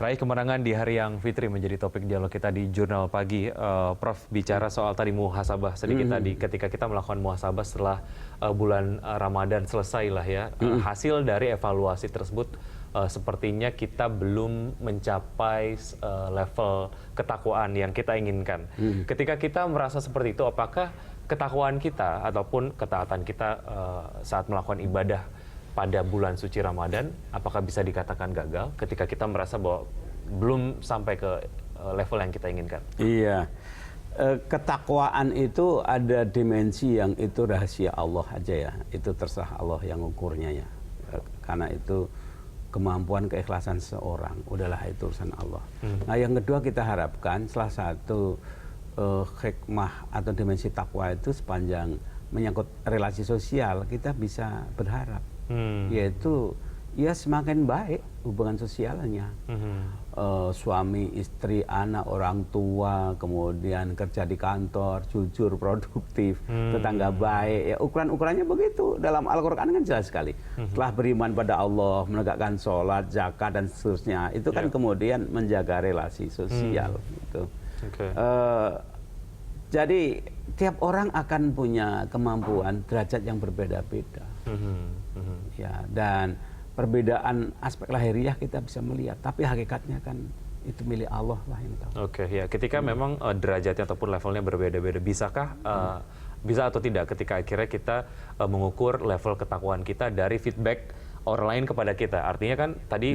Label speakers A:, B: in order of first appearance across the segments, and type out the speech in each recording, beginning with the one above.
A: Raih kemenangan di hari yang fitri menjadi topik dialog kita di Jurnal Pagi. Prof bicara soal tadi muhasabah sedikit tadi, ketika kita melakukan muhasabah setelah bulan Ramadan selesai lah ya, hasil dari evaluasi tersebut sepertinya kita belum mencapai level ketakwaan yang kita inginkan. Ketika kita merasa seperti itu, apakah ketakwaan kita ataupun ketaatan kita saat melakukan ibadah pada bulan suci Ramadan, apakah bisa dikatakan gagal ketika kita merasa bahwa belum sampai ke level yang kita inginkan? Iya,
B: ketakwaan itu ada dimensi yang itu rahasia Allah aja ya, itu terserah Allah yang ukurnya ya, karena itu kemampuan keikhlasan seorang, udahlah itu urusan Allah. Nah yang kedua kita harapkan salah satu hikmah atau dimensi takwa itu sepanjang menyangkut relasi sosial, kita bisa berharap yaitu ya semakin baik hubungan sosialnya, suami, istri, anak, orang tua, kemudian kerja di kantor, jujur, produktif, tetangga baik, ya ukuran-ukurannya begitu. Dalam Al-Quran kan jelas sekali. Setelah beriman pada Allah, menegakkan sholat, zakat dan seterusnya, itu kan kemudian menjaga relasi sosial gitu. Jadi tiap orang akan punya kemampuan derajat yang berbeda-beda. Ya, dan perbedaan aspek lahiriah kita bisa melihat, tapi hakikatnya kan itu milik Allah lah yang tahu.
A: Oke, ya ketika memang derajatnya ataupun levelnya berbeda-beda, bisakah bisa atau tidak ketika akhirnya kita mengukur level ketakwaan kita dari feedback orang lain kepada kita? Artinya kan tadi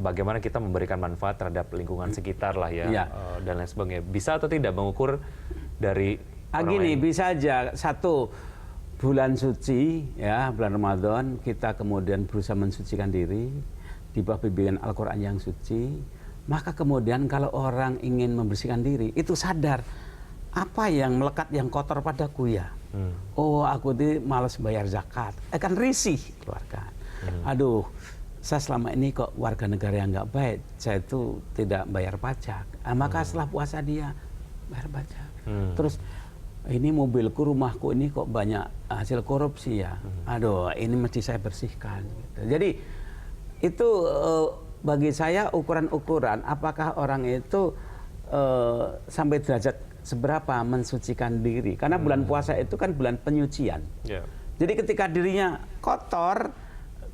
A: bagaimana kita memberikan manfaat terhadap lingkungan sekitar lah ya, dan lain sebagainya. Bisa atau tidak mengukur dari orang
B: lain?
A: Bisa
B: aja satu bulan suci ya, bulan Ramadan, kita kemudian berusaha mensucikan diri di bawah bimbingan Al-Quran yang suci. Maka kemudian kalau orang ingin membersihkan diri, itu sadar apa yang melekat yang kotor padaku ya. Oh, aku ini malas bayar zakat, kan risih keluarga. Aduh, saya selama ini kok warga negara yang nggak baik, saya itu tidak bayar pajak. Maka setelah puasa dia bayar pajak. Terus ini mobilku, rumahku ini kok banyak hasil korupsi ya. Aduh, ini mesti saya bersihkan. Jadi itu bagi saya ukuran-ukuran apakah orang itu sampai derajat seberapa mensucikan diri. Karena bulan puasa itu kan bulan penyucian. Jadi ketika dirinya kotor,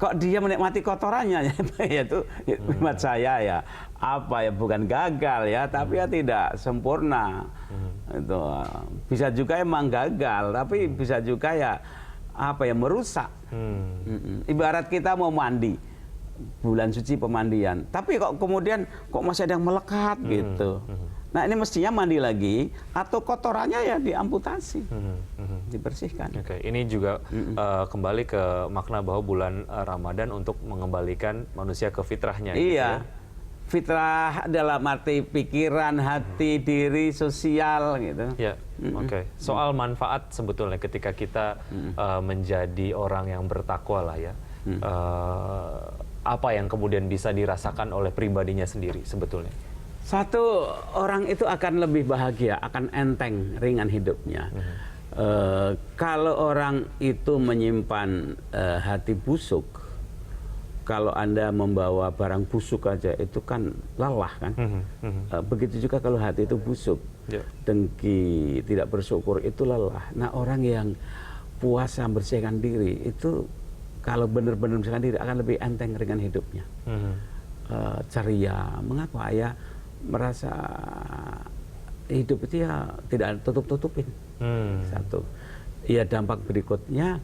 B: kok dia menikmati kotorannya, yaitu khidmat saya ya, apa ya, bukan gagal ya, tapi ya tidak sempurna. Itu bisa juga emang gagal, tapi bisa juga ya apa ya, merusak. Ibarat kita mau mandi, bulan suci pemandian, tapi kok kemudian kok masih ada yang melekat gitu. Nah ini mestinya mandi lagi atau kotorannya ya diamputasi, dibersihkan.
A: Oke, ini juga kembali ke makna bahwa bulan Ramadan untuk mengembalikan manusia ke fitrahnya.
B: Iya, gitu ya? Fitrah dalam arti pikiran, hati, diri, sosial gitu.
A: Ya, oke. Soal manfaat sebetulnya ketika kita menjadi orang yang bertakwa lah ya, apa yang kemudian bisa dirasakan oleh pribadinya sendiri sebetulnya?
B: Satu, orang itu akan lebih bahagia, akan enteng, ringan hidupnya. Kalau orang itu menyimpan hati busuk, kalau Anda membawa barang busuk aja itu kan lelah kan. Begitu juga kalau hati itu busuk, dengki, tidak bersyukur, itu lelah. Nah orang yang puasa bersihkan diri itu kalau benar-benar bersihkan diri akan lebih enteng, ringan hidupnya. Ceria, mengapa ya? Merasa hidup itu ya tidak tutup-tutupin. Satu, ya dampak berikutnya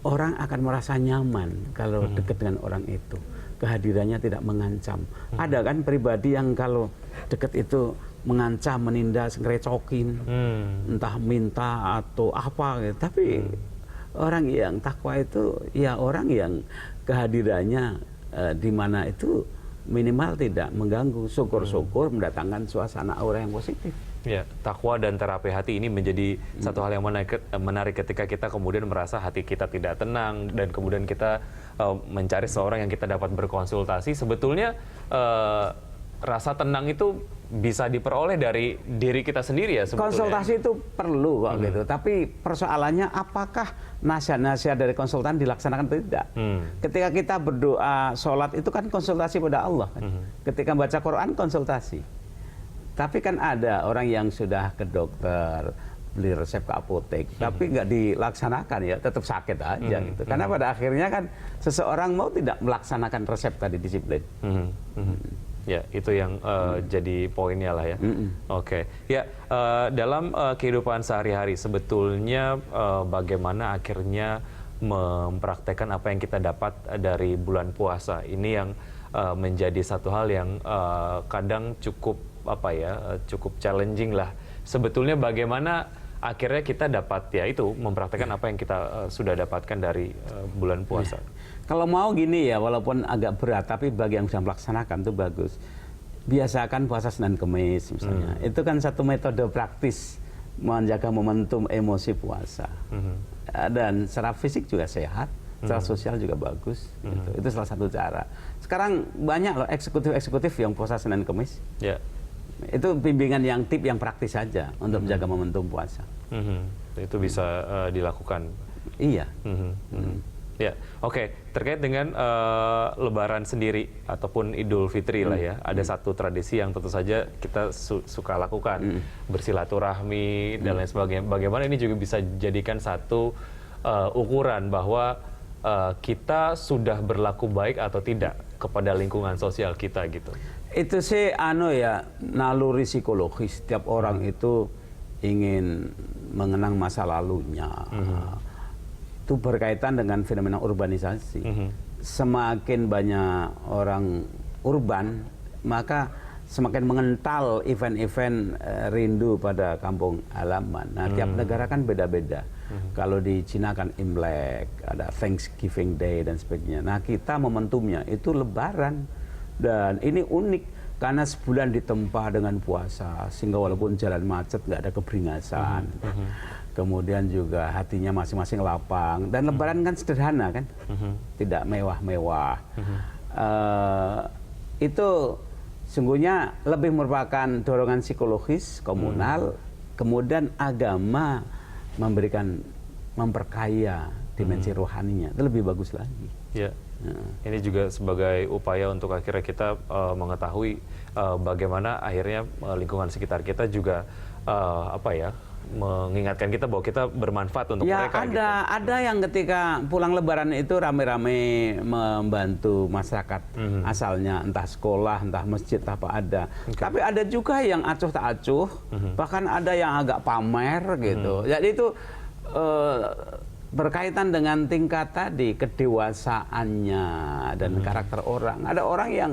B: orang akan merasa nyaman kalau dekat dengan orang itu, kehadirannya tidak mengancam. Ada kan pribadi yang kalau dekat itu mengancam, menindas, ngerecokin, entah minta atau apa gitu. Tapi orang yang takwa itu ya orang yang kehadirannya di mana itu minimal tidak mengganggu, syukur-syukur mendatangkan suasana aura yang positif.
A: Ya, takwa dan terapi hati ini menjadi satu hal yang menarik ketika kita kemudian merasa hati kita tidak tenang dan kemudian kita mencari seorang yang kita dapat berkonsultasi. Sebetulnya rasa tenang itu bisa diperoleh dari diri kita sendiri ya sebetulnya.
B: Konsultasi itu perlu kok gitu, tapi persoalannya apakah nasihat-nasihat dari konsultan dilaksanakan atau tidak? Ketika kita berdoa, sholat itu kan konsultasi pada Allah. Kan? Ketika baca Quran konsultasi. Tapi kan ada orang yang sudah ke dokter, beli resep ke apotek, tapi nggak dilaksanakan ya, tetap sakit aja gitu. Karena pada akhirnya kan seseorang mau tidak melaksanakan resep tadi disiplin.
A: Ya, itu yang jadi poinnya lah ya. Oke. Ya, dalam kehidupan sehari-hari sebetulnya bagaimana akhirnya mempraktekkan apa yang kita dapat dari bulan puasa. Ini yang menjadi satu hal yang kadang cukup cukup challenging lah. Sebetulnya bagaimana akhirnya kita dapat ya itu mempraktekkan apa yang kita sudah dapatkan dari bulan puasa.
B: Kalau mau gini ya, walaupun agak berat, tapi bagi yang sudah melaksanakan itu bagus. Biasakan puasa Senin Kemis misalnya. Itu kan satu metode praktis menjaga momentum emosi puasa. Dan secara fisik juga sehat, secara sosial juga bagus. Gitu. Itu salah satu cara. Sekarang banyak loh eksekutif-eksekutif yang puasa Senin Kemis. Itu bimbingan yang tip yang praktis saja untuk menjaga momentum puasa.
A: Itu bisa dilakukan.
B: Iya.
A: Ya, oke. Terkait dengan Lebaran sendiri ataupun Idul Fitri lah ya, ada satu tradisi yang tentu saja kita suka lakukan, bersilaturahmi dan lain sebagainya. Bagaimana ini juga bisa dijadikan satu ukuran bahwa kita sudah berlaku baik atau tidak kepada lingkungan sosial kita gitu.
B: Itu sih naluri psikologis. Setiap orang itu ingin mengenang masa lalunya. Itu berkaitan dengan fenomena urbanisasi. Semakin banyak orang urban, maka semakin mengental event-event rindu pada kampung halaman. Nah, tiap negara kan beda-beda. Kalau di Cina kan Imlek, ada Thanksgiving Day dan sebagainya. Nah, kita momentumnya itu Lebaran. Dan ini unik karena sebulan ditempa dengan puasa, sehingga walaupun jalan macet nggak ada keberingasan. Kemudian juga hatinya masing-masing lapang. Dan Lebaran kan sederhana kan, tidak mewah-mewah. Itu sungguhnya lebih merupakan dorongan psikologis komunal. Kemudian agama memperkaya dimensi rohaninya, itu lebih bagus lagi.
A: Ya. Ini juga sebagai upaya untuk akhirnya kita mengetahui bagaimana akhirnya lingkungan sekitar kita juga mengingatkan kita bahwa kita bermanfaat untuk mereka.
B: Ada yang ketika pulang Lebaran itu rame-rame membantu masyarakat asalnya, entah sekolah, entah masjid, apa ada. Tapi ada juga yang acuh tak acuh, bahkan ada yang agak pamer gitu. Jadi itu berkaitan dengan tingkat tadi, kedewasaannya dan karakter orang. Ada orang yang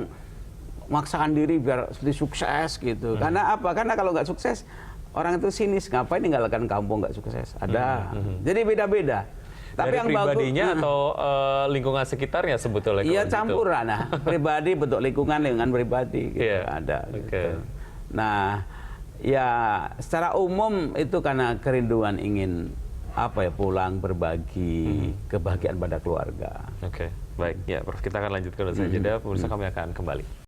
B: memaksakan diri biar seperti sukses gitu. Karena apa? Karena kalau nggak sukses, orang itu sinis. Ngapain ninggalkan kampung nggak sukses? Ada. Jadi beda-beda. Tapi
A: dari
B: yang
A: pribadinya
B: bagus,
A: atau lingkungan sekitarnya sebetulnya?
B: Iya, campuran. Nah, pribadi bentuk lingkungan pribadi. Gitu. Ada. Gitu. Nah, ya secara umum itu karena kerinduan ingin pulang berbagi kebahagiaan pada keluarga.
A: Oke, baik. Ya, Prof, kita akan lanjutkan saja. Pemirsa, kami akan kembali.